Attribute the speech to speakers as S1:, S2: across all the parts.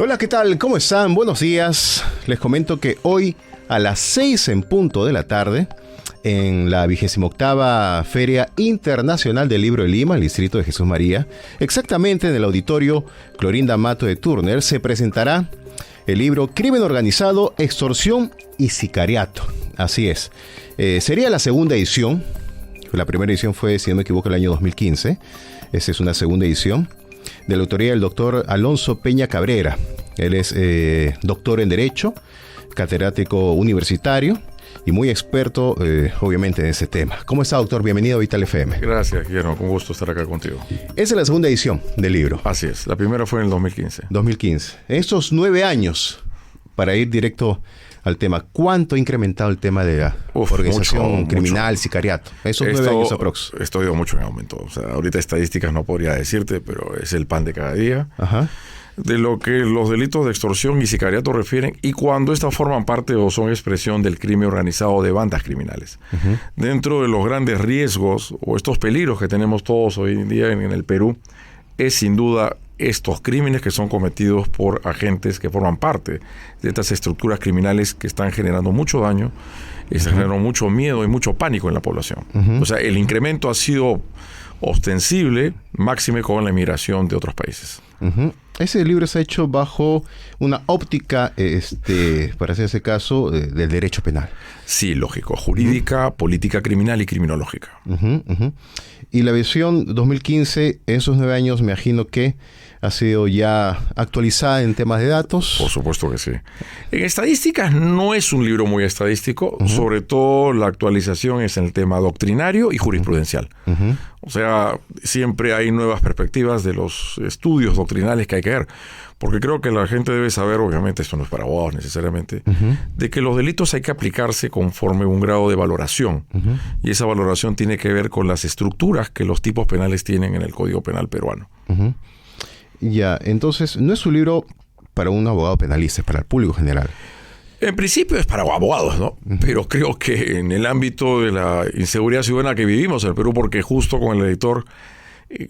S1: Hola, ¿qué tal? ¿Cómo están? Buenos días. Les comento que hoy a las 6 en punto de la tarde, en la 28ª Feria Internacional del Libro de Lima, el Distrito de Jesús María, exactamente en el auditorio Clorinda Mato de Turner, se presentará el libro Crimen Organizado, Extorsión y Sicariato. Así es. Sería la segunda edición. La primera edición fue, si no me equivoco, el año 2015. Esta es una segunda edición, de la autoría del doctor Alonso Peña Cabrera. Él es doctor en Derecho, catedrático universitario y muy experto, obviamente, en ese tema. ¿Cómo está, doctor? Bienvenido a Vital FM.
S2: Gracias, Guillermo. Con gusto estar acá contigo.
S1: Esa es la segunda edición del libro.
S2: Así es. La primera fue en el 2015.
S1: 2015. En estos 9 años, para ir directo al tema, ¿cuánto ha incrementado el tema de la organización criminal, sicariato? Esos 9 años aprox.
S2: Esto ha ido mucho en aumento. O sea, ahorita estadísticas no podría decirte, pero es el pan de cada día.
S1: Ajá.
S2: De lo que los delitos de extorsión y sicariato refieren, y cuando estas forman parte o son expresión del crimen organizado de bandas criminales. Uh-huh. Dentro de los grandes riesgos o estos peligros que tenemos todos hoy en día en el Perú, es sin duda estos crímenes que son cometidos por agentes que forman parte de estas estructuras criminales que están generando mucho daño, y están generando mucho miedo y mucho pánico en la población. Uh-huh. O sea, el incremento ha sido ostensible, máxime con la emigración de otros países.
S1: Uh-huh. Ese libro se ha hecho bajo una óptica, para hacer ese caso, del derecho penal.
S2: Sí, lógico. Jurídica, política criminal y criminológica.
S1: Uh-huh, uh-huh. Y la versión 2015, en esos 9 años, me imagino que ha sido ya actualizada en temas de datos.
S2: Por supuesto que sí. En estadísticas no es un libro muy estadístico, uh-huh. Sobre todo la actualización es en el tema doctrinario y jurisprudencial. Uh-huh. O sea, siempre hay nuevas perspectivas de los estudios doctrinales que hay que ver, porque creo que la gente debe saber, obviamente esto no es para abogados necesariamente, uh-huh. de que los delitos hay que aplicarse conforme un grado de valoración, uh-huh. y esa valoración tiene que ver con las estructuras que los tipos penales tienen en el Código Penal peruano.
S1: Uh-huh. Ya, entonces no es un libro para un abogado penalista, es para el público general.
S2: En principio es para abogados, ¿no? Uh-huh. Pero creo que en el ámbito de la inseguridad ciudadana que vivimos en el Perú, porque justo con el editor,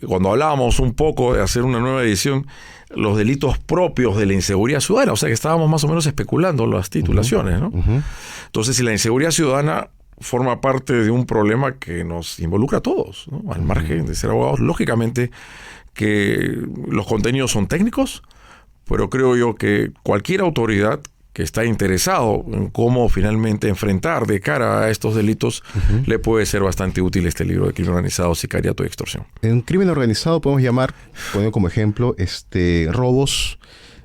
S2: cuando hablábamos un poco de hacer una nueva edición, los delitos propios de la inseguridad ciudadana, o sea que estábamos más o menos especulando las titulaciones, ¿no? Uh-huh. Entonces, si la inseguridad ciudadana forma parte de un problema que nos involucra a todos, ¿no? Al margen de ser abogados, lógicamente que los contenidos son técnicos, pero creo yo que cualquier autoridad que está interesado en cómo finalmente enfrentar de cara a estos delitos, uh-huh. le puede ser bastante útil este libro de crimen organizado, sicariato y extorsión.
S1: En crimen organizado podemos llamar, poniendo como ejemplo, robos,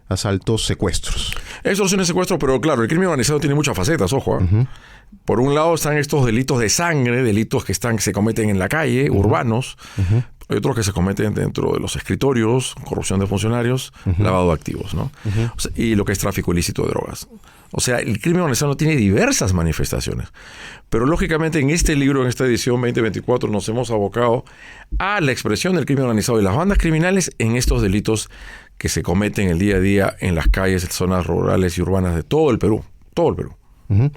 S1: asaltos, secuestros.
S2: Extorsión y secuestro, pero claro, el crimen organizado tiene muchas facetas, ojo. Uh-huh. Por un lado están estos delitos de sangre, delitos que se cometen en la calle, uh-huh. urbanos. Uh-huh. Hay otros que se cometen dentro de los escritorios, corrupción de funcionarios, uh-huh. lavado de activos, ¿no? Uh-huh. O sea, y lo que es tráfico ilícito de drogas. O sea, el crimen organizado tiene diversas manifestaciones. Pero lógicamente en este libro, en esta edición 2024, nos hemos abocado a la expresión del crimen organizado y las bandas criminales en estos delitos que se cometen el día a día en las calles, zonas rurales y urbanas de todo el Perú. Todo el Perú.
S1: Uh-huh.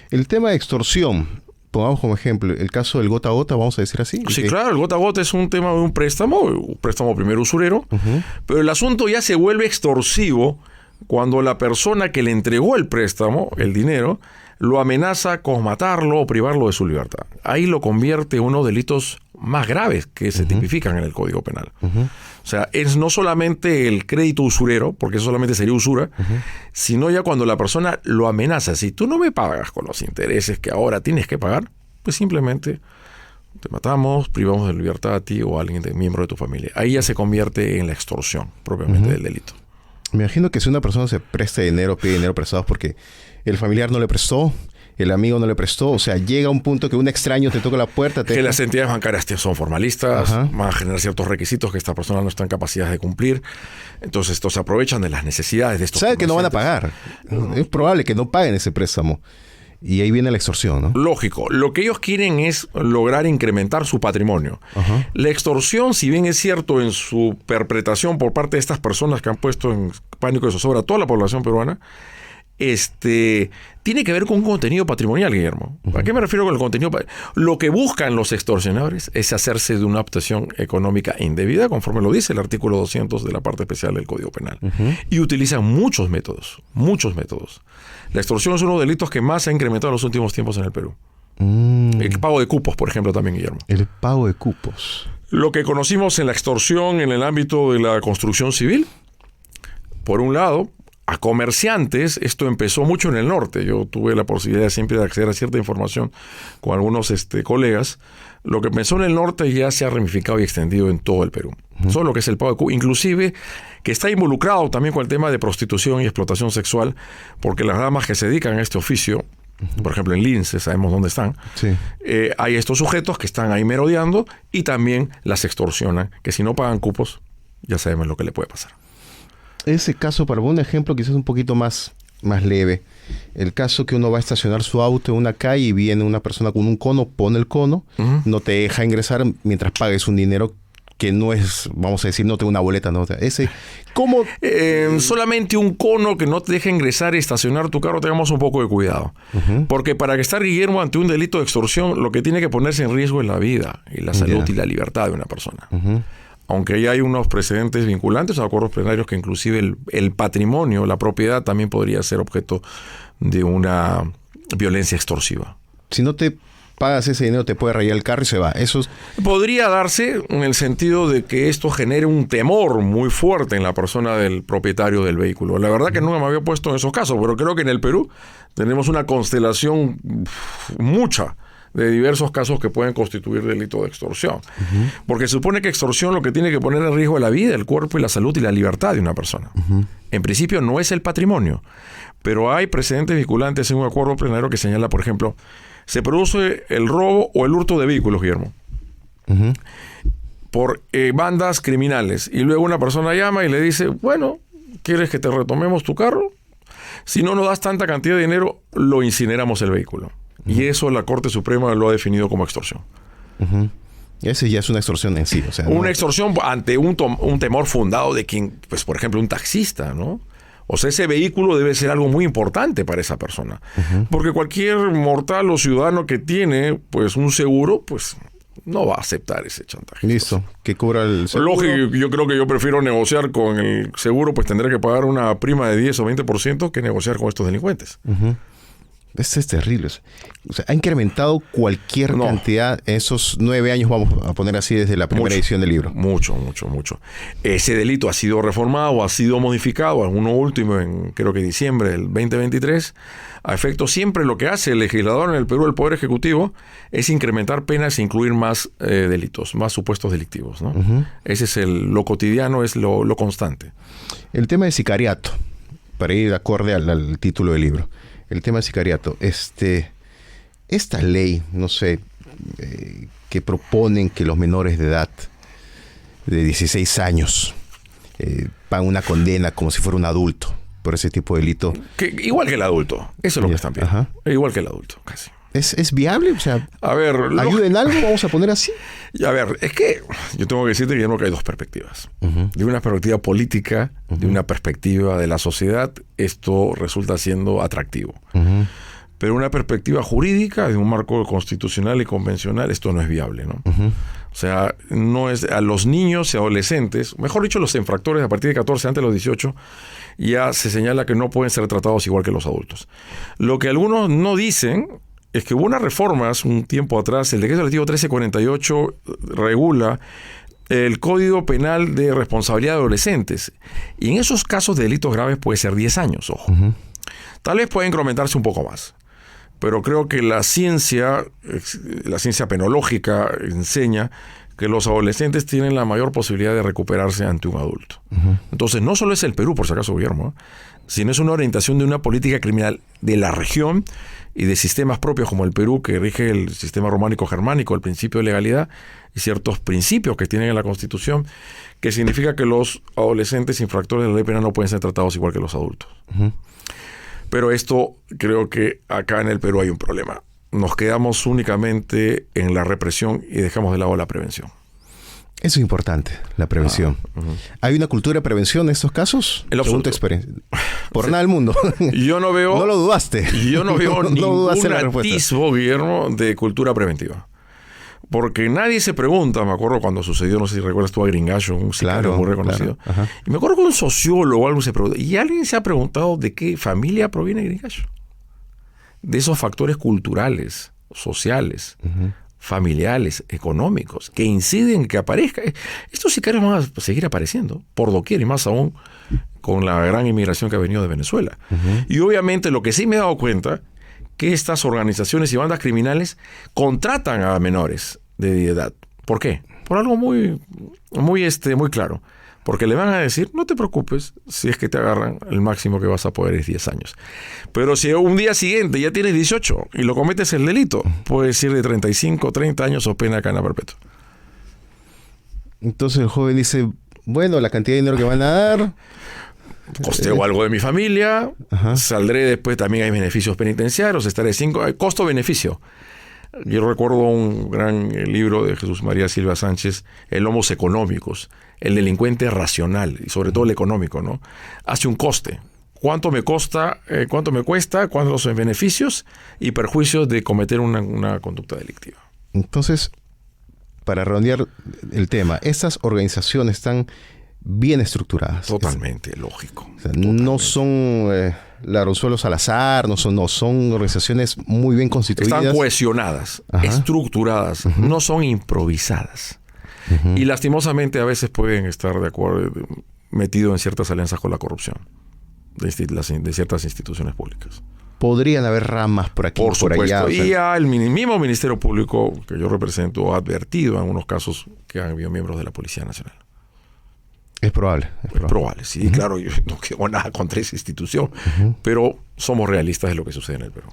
S1: El tema de extorsión, pongamos como ejemplo el caso del gota a gota, vamos a decir así.
S2: Sí, claro, el gota a gota es un tema de un préstamo primero usurero, uh-huh. pero el asunto ya se vuelve extorsivo cuando la persona que le entregó el préstamo, el dinero, lo amenaza con matarlo o privarlo de su libertad. Ahí lo convierte en uno de los delitos más graves que se uh-huh. tipifican en el Código Penal. Uh-huh. O sea, es no solamente el crédito usurero, porque eso solamente sería usura, uh-huh. sino ya cuando la persona lo amenaza. Si tú no me pagas con los intereses que ahora tienes que pagar, pues simplemente te matamos, privamos de libertad a ti o a alguien miembro de tu familia. Ahí ya se convierte en la extorsión propiamente uh-huh. del delito.
S1: Me imagino que si una persona se presta dinero, pide dinero prestado porque el familiar no le prestó, el amigo no le prestó, o sea, llega un punto que un extraño te toca la puerta.
S2: Que las entidades bancarias son formalistas, ajá. van a generar ciertos requisitos que esta persona no está en capacidad de cumplir, entonces estos se aprovechan de las necesidades de estos.
S1: Saben que no van a pagar, es probable que no paguen ese préstamo. Y ahí viene la extorsión, ¿no?
S2: Lógico. Lo que ellos quieren es lograr incrementar su patrimonio. Uh-huh. La extorsión, si bien es cierto en su perpetración por parte de estas personas que han puesto en pánico y zozobra a toda la población peruana, tiene que ver con un contenido patrimonial, Guillermo. ¿A qué me refiero con el contenido? Lo que buscan los extorsionadores es hacerse de una obtención económica indebida, conforme lo dice el artículo 200 de la parte especial del Código Penal. Y utilizan muchos métodos. La extorsión es uno de los delitos que más se ha incrementado en los últimos tiempos en el Perú. El pago de cupos, por ejemplo, también, Guillermo.
S1: El pago de cupos.
S2: Lo que conocimos en la extorsión en el ámbito de la construcción civil, por un lado, a comerciantes, esto empezó mucho en el norte. Yo tuve la posibilidad siempre de acceder a cierta información con algunos colegas. Lo que empezó en el norte ya se ha ramificado y extendido en todo el Perú. Solo lo que es el pago de cupos, inclusive que está involucrado también con el tema de prostitución y explotación sexual, porque las damas que se dedican a este oficio, por ejemplo en Lince, sabemos dónde están,
S1: Sí.
S2: Hay estos sujetos que están ahí merodeando y también las extorsionan, que si no pagan cupos, ya sabemos lo que le puede pasar.
S1: Ese caso, para un ejemplo quizás un poquito más leve, el caso que uno va a estacionar su auto en una calle y viene una persona con un cono, pone el cono, no te deja ingresar mientras pagues un dinero que no es, vamos a decir, no tengo una boleta, ¿no? O sea, ¿cómo?
S2: Solamente un cono que no te deja ingresar y estacionar tu carro, tengamos un poco de cuidado. Porque para que estar, Guillermo, ante un delito de extorsión, lo que tiene que ponerse en riesgo es la vida y la salud y la libertad de una persona. Aunque ya hay unos precedentes vinculantes a acuerdos plenarios que inclusive el patrimonio, la propiedad, también podría ser objeto de una violencia extorsiva.
S1: Si no te pagas ese dinero, te puede rayar el carro y se va. Eso
S2: podría darse en el sentido de que esto genere un temor muy fuerte en la persona del propietario del vehículo. La verdad que nunca me había puesto en esos casos, pero creo que en el Perú tenemos una constelación mucha de diversos casos que pueden constituir delito de extorsión. Porque se supone que extorsión lo que tiene que poner en riesgo es la vida, el cuerpo y la salud y la libertad de una persona. En principio no es el patrimonio, pero hay precedentes vinculantes en un acuerdo plenario que señala, por ejemplo, se produce el robo o el hurto de vehículos, Guillermo, por bandas criminales. Y luego una persona llama y le dice, bueno, ¿quieres que te retomemos tu carro? Si no nos das tanta cantidad de dinero, lo incineramos el vehículo. Y eso la Corte Suprema lo ha definido como extorsión.
S1: Ese ya es una extorsión en sí. O sea,
S2: una extorsión ante un temor fundado de quien, pues por ejemplo, un taxista, ¿no? O sea, ese vehículo debe ser algo muy importante para esa persona. Porque cualquier mortal o ciudadano que tiene pues un seguro, pues no va a aceptar ese chantaje.
S1: Listo, que cubra el seguro.
S2: Lógico, yo creo que yo prefiero negociar con el seguro, pues tendré que pagar una prima de 10 o 20% que negociar con estos delincuentes.
S1: Esto es terrible. O sea, ha incrementado cualquier cantidad en esos 9 años, vamos a poner así, desde la primera edición del libro.
S2: Mucho. Ese delito ha sido reformado, ha sido modificado, alguno último en creo que diciembre del 2023. A efecto, siempre lo que hace el legislador en el Perú, el Poder Ejecutivo, es incrementar penas e incluir más delitos, más supuestos delictivos, ¿no? Ese es lo cotidiano, es lo constante.
S1: El tema de sicariato, para ir acorde al título del libro. El tema de sicariato, esta ley, no sé, que proponen que los menores de edad de 16 años pagan una condena como si fuera un adulto por ese tipo de delito.
S2: Igual que el adulto, eso es lo que están pidiendo. Igual que el adulto, casi.
S1: ¿Es viable? O sea,
S2: a ver,
S1: ¿ayuda en algo? Vamos a poner así.
S2: A ver, es que yo tengo que decirte, Guillermo, que hay dos perspectivas. De una perspectiva política, de una perspectiva de la sociedad, esto resulta siendo atractivo. Pero una perspectiva jurídica, de un marco constitucional y convencional, esto no es viable, ¿no? O sea, no es a los niños y adolescentes, mejor dicho, los infractores a partir de 14, antes de los 18, ya se señala que no pueden ser tratados igual que los adultos. Lo que algunos no dicen es que hubo unas reformas un tiempo atrás. El decreto legislativo 1348 regula el Código Penal de Responsabilidad de Adolescentes. Y en esos casos de delitos graves puede ser 10 años, ojo. Tal vez pueda incrementarse un poco más. Pero creo que la ciencia penológica enseña que los adolescentes tienen la mayor posibilidad de recuperarse ante un adulto. Entonces, no solo es el Perú, por si acaso, Guillermo, sino es una orientación de una política criminal de la región y de sistemas propios como el Perú, que rige el sistema románico germánico, el principio de legalidad y ciertos principios que tienen en la Constitución, que significa que los adolescentes infractores de la ley penal no pueden ser tratados igual que los adultos. Pero esto, creo que acá en el Perú hay un problema. Nos quedamos únicamente en la represión y dejamos de lado la prevención.
S1: Eso es importante, la prevención. ¿Hay una cultura de prevención en estos casos?
S2: En lo
S1: Según tu
S2: absoluto.
S1: experiencia. Por nada del mundo.
S2: Yo no veo...
S1: No lo dudaste.
S2: Yo no veo
S1: dudaste
S2: ningún
S1: la respuesta.
S2: atisbo, Guillermo, de cultura preventiva. Porque nadie se pregunta, me acuerdo cuando sucedió, no sé si recuerdas tú a Gringallo, un sicario muy reconocido.
S1: Claro.
S2: Y me acuerdo que un sociólogo o algo se preguntó, ¿y alguien se ha preguntado de qué familia proviene Gringallo? De esos factores culturales, sociales, familiares, económicos, que inciden en que aparezca. Estos sicarios van a seguir apareciendo por doquier, y más aún con la gran inmigración que ha venido de Venezuela. Y obviamente lo que sí me he dado cuenta, que estas organizaciones y bandas criminales contratan a menores de edad. ¿Por qué? Por algo muy claro. Porque le van a decir, no te preocupes, si es que te agarran, el máximo que vas a poder es 10 años. Pero si un día siguiente ya tienes 18 y lo cometes el delito, puedes ir de 35, 30 años o pena de cadena perpetua.
S1: Entonces el joven dice, bueno, la cantidad de dinero que van a dar...
S2: Costeo algo de mi familia, saldré después, también hay beneficios penitenciarios, estaré 5, costo-beneficio. Yo recuerdo un gran libro de Jesús María Silva Sánchez, El Homos Económicos, el delincuente racional, y sobre todo el económico, ¿no? Hace un coste. ¿Cuánto me cuesta, cuántos son beneficios y perjuicios de cometer una conducta delictiva?
S1: Entonces, para redondear el tema, estas organizaciones están bien estructuradas.
S2: Totalmente, lógico.
S1: O sea, no son ladronzuelos al azar, no son organizaciones muy bien constituidas.
S2: Están cohesionadas, estructuradas, no son improvisadas. Y lastimosamente a veces pueden estar de acuerdo, metidos en ciertas alianzas con la corrupción de ciertas instituciones públicas.
S1: Podrían haber ramas por aquí,
S2: por supuesto.
S1: allá.
S2: Y ya el mismo Ministerio Público que yo represento ha advertido en algunos casos que han habido miembros de la Policía Nacional.
S1: Es probable.
S2: Es probable, sí. Claro, yo no tengo nada contra esa institución, pero somos realistas de lo que sucede en el Perú.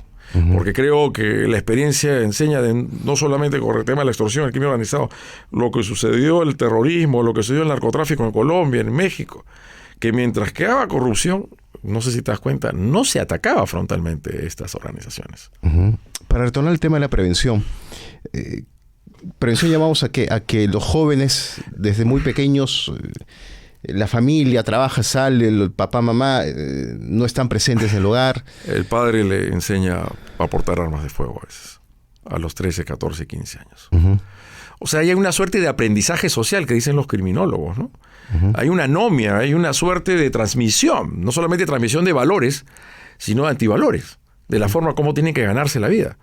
S2: Porque creo que la experiencia enseña no solamente con el tema de la extorsión, el crimen organizado, lo que sucedió, el terrorismo, lo que sucedió el narcotráfico en Colombia, en México, que mientras quedaba corrupción, no sé si te das cuenta, no se atacaba frontalmente estas organizaciones.
S1: Para retornar al tema de la prevención, prevención llamamos a que los jóvenes, desde muy pequeños, la familia trabaja, sale, el papá, mamá no están presentes en el hogar.
S2: El padre le enseña a portar armas de fuego a veces, a los 13, 14, 15 años. O sea, hay una suerte de aprendizaje social que dicen los criminólogos, ¿no? Hay una anomia, hay una suerte de transmisión, no solamente transmisión de valores, sino de antivalores, de la forma como tienen que ganarse la vida.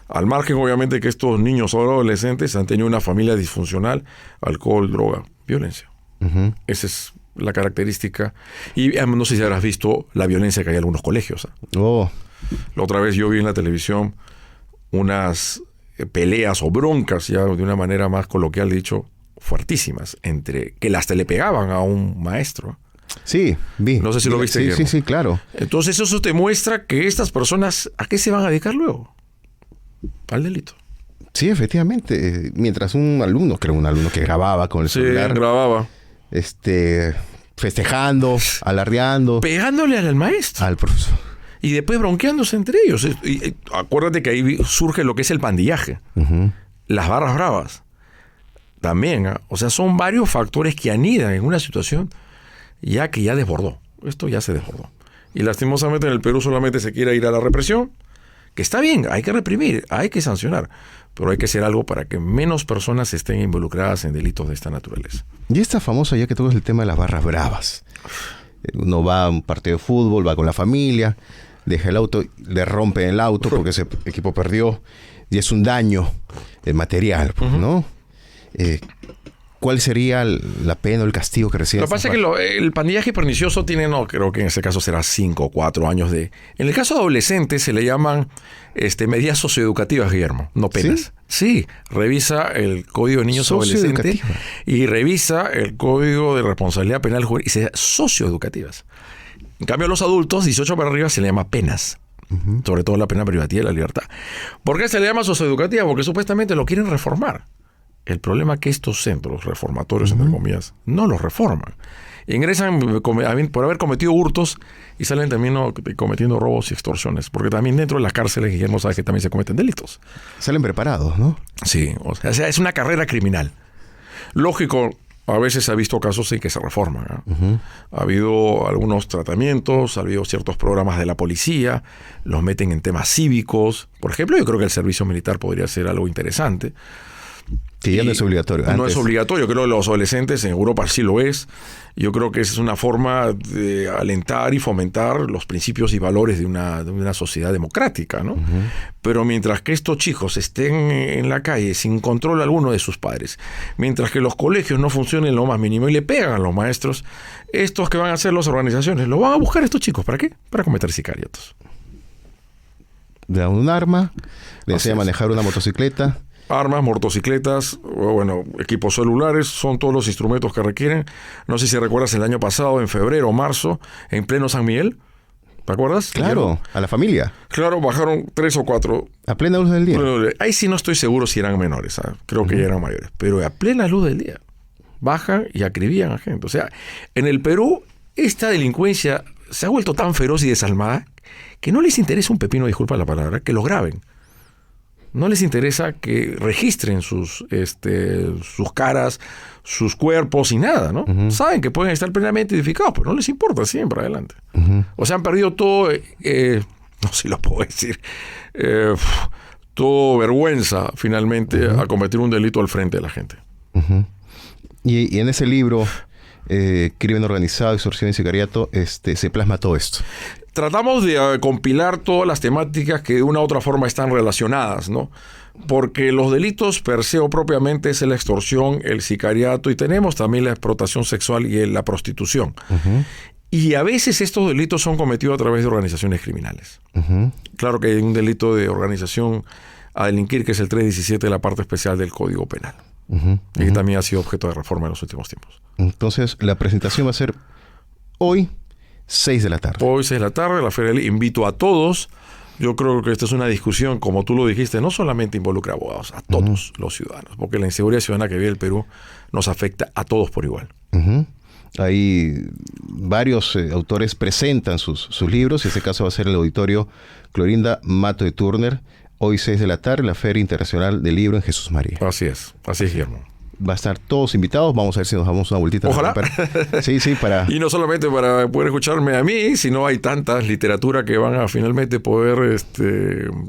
S2: Al margen, obviamente, que estos niños o adolescentes han tenido una familia disfuncional, alcohol, droga, violencia. Esa es la característica. Y no sé si habrás visto la violencia que hay en algunos colegios. La otra vez yo vi en la televisión unas peleas o broncas, ya de una manera más coloquial dicho, fuertísimas, entre que hasta le pegaban a un maestro.
S1: Sí, vi.
S2: No sé si lo viste.
S1: Sí, claro.
S2: Entonces eso te muestra que estas personas, ¿a qué se van a dedicar luego? Al delito.
S1: Sí, efectivamente. Mientras un alumno que grababa con el celular.
S2: Sí, grababa.
S1: Festejando, alardeando.
S2: Pegándole al maestro.
S1: Al profesor.
S2: Y después bronqueándose entre ellos. Y acuérdate que ahí surge lo que es el pandillaje. Las barras bravas. También. O sea, son varios factores que anidan en una situación que ya desbordó. Esto ya se desbordó. Y lastimosamente en el Perú solamente se quiere ir a la represión. Que está bien, hay que reprimir, hay que sancionar, pero hay que hacer algo para que menos personas estén involucradas en delitos de esta naturaleza.
S1: Y esta famosa, ya que tocas el tema de las barras bravas. Uno va a un partido de fútbol, va con la familia, deja el auto, le rompen el auto porque ese equipo perdió y es un daño material, ¿no? ¿Cuál sería la pena o el castigo que recibe?
S2: Lo que pasa es que el pandillaje pernicioso tiene, creo que en este caso será 5 o 4 años de... En el caso de adolescentes se le llaman medidas socioeducativas, Guillermo, no penas. Sí, revisa el Código de Niños Adolescentes y revisa el Código de Responsabilidad Penal Juvenil y se llama socioeducativas. En cambio, a los adultos, 18 para arriba, se le llama penas. Sobre todo la pena privativa de la libertad. ¿Por qué se le llama socioeducativa? Porque supuestamente lo quieren reformar. El problema es que estos centros reformatorios, entre comillas, no los reforman. Ingresan por haber cometido hurtos y salen también cometiendo robos y extorsiones. Porque también dentro de las cárceles, Guillermo, sabe que también se cometen delitos.
S1: Salen preparados, ¿no?
S2: Sí, o sea, es una carrera criminal. Lógico, a veces se ha visto casos en que se reforman, ¿eh? Ha habido algunos tratamientos, ha habido ciertos programas de la policía, los meten en temas cívicos. Por ejemplo, yo creo que el servicio militar podría ser algo interesante.
S1: Que ya no es obligatorio.
S2: No es obligatorio, creo que los adolescentes en Europa sí lo es. Yo creo que esa es una forma de alentar y fomentar los principios y valores de una sociedad democrática, ¿no? Pero mientras que estos chicos estén en la calle sin control alguno de sus padres, mientras que los colegios no funcionen lo más mínimo y le pegan a los maestros, estos que van a hacer las organizaciones, lo van a buscar estos chicos. ¿Para qué? Para cometer sicariatos.
S1: Le dan un arma, le enseñan a manejar una motocicleta.
S2: Armas, motocicletas, bueno, equipos celulares, son todos los instrumentos que requieren. No sé si recuerdas el año pasado, en febrero o marzo, en pleno San Miguel. ¿Te acuerdas?
S1: Claro, a la familia.
S2: Claro, bajaron 3 o 4.
S1: A plena luz del día.
S2: Ahí sí no estoy seguro si eran menores, ¿sabes? Creo que ya eran mayores. Pero a plena luz del día. Bajan y acribillan a gente. O sea, en el Perú, esta delincuencia se ha vuelto tan feroz y desalmada que no les interesa un pepino, disculpa la palabra, que lo graben. No les interesa que registren sus caras, sus cuerpos y nada, ¿no? Saben que pueden estar plenamente identificados, pero no les importa, siempre adelante. O sea, han perdido todo, no sé si lo puedo decir, todo vergüenza, finalmente, a cometer un delito al frente de la gente.
S1: Y en ese libro, Crimen Organizado, Extorsión y Sicariato, se plasma todo esto.
S2: Tratamos de compilar todas las temáticas que de una u otra forma están relacionadas, ¿no? Porque los delitos per se o propiamente es la extorsión, el sicariato, y tenemos también la explotación sexual y la prostitución. Y a veces estos delitos son cometidos a través de organizaciones criminales. Claro que hay un delito de organización a delinquir, que es el 317 de la parte especial del Código Penal. Y que también ha sido objeto de reforma en los últimos tiempos.
S1: Entonces, la presentación va a ser hoy, 6 de la tarde.
S2: Hoy 6 de la tarde, la Feria del Libro. Invito a todos. Yo creo que esta es una discusión, como tú lo dijiste, no solamente involucra a abogados, a todos los ciudadanos, porque la inseguridad ciudadana que vive el Perú nos afecta a todos por igual. Hay varios autores presentan sus libros, y este caso va a ser el auditorio Clorinda Mato de Turner, hoy 6 de la tarde, la Feria Internacional del Libro en Jesús María. Así es, Guillermo.
S1: Va a estar todos invitados. Vamos a ver si nos damos una vueltita.
S2: Ojalá.
S1: Sí, para...
S2: Y no solamente para poder escucharme a mí, sino hay tantas literatura que van a finalmente poder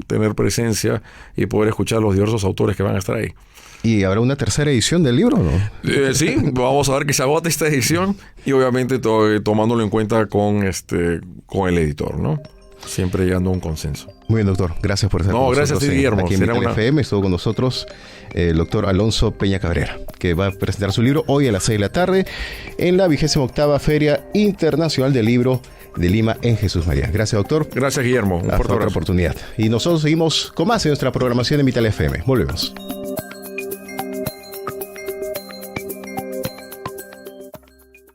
S2: tener presencia y poder escuchar los diversos autores que van a estar ahí.
S1: ¿Y habrá una tercera edición del libro, no?
S2: Sí, vamos a ver que se agote esta edición y obviamente tomándolo en cuenta con el editor, ¿no? Siempre llegando a un consenso.
S1: Muy bien, doctor. Gracias por estar con nosotros.
S2: Gracias a ti, Guillermo.
S1: Aquí en Vital FM estuvo con nosotros el doctor Alonso Peña Cabrera, que va a presentar su libro hoy a las 6 de la tarde en la 28ª Feria Internacional del Libro de Lima en Jesús María. Gracias, doctor.
S2: Gracias, Guillermo.
S1: Hasta otra oportunidad. Y nosotros seguimos con más en nuestra programación en Vital FM. Volvemos.